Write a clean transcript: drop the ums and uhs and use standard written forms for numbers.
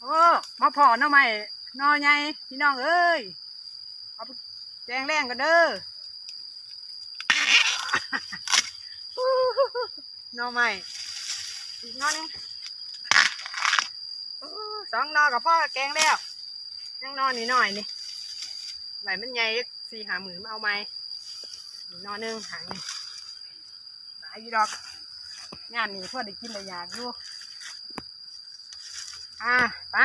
โอ้มาพอหน่อไม้หน่อใหญ่พี่น้องเอ้ยเอาไปแจงแรงกันเด้อหน่อไม้อีกหน่อนึงสองหน่อกับพ่อแกงแล้วยังหน่อนี่หน่อยนี่ไหลมันใหญ่4-5 มื้อมาเอาไหมอีกหน่อนึงหางนี่หาอยู่ดอกงานนี้พ่อได้กินได้อยากอยู่ไป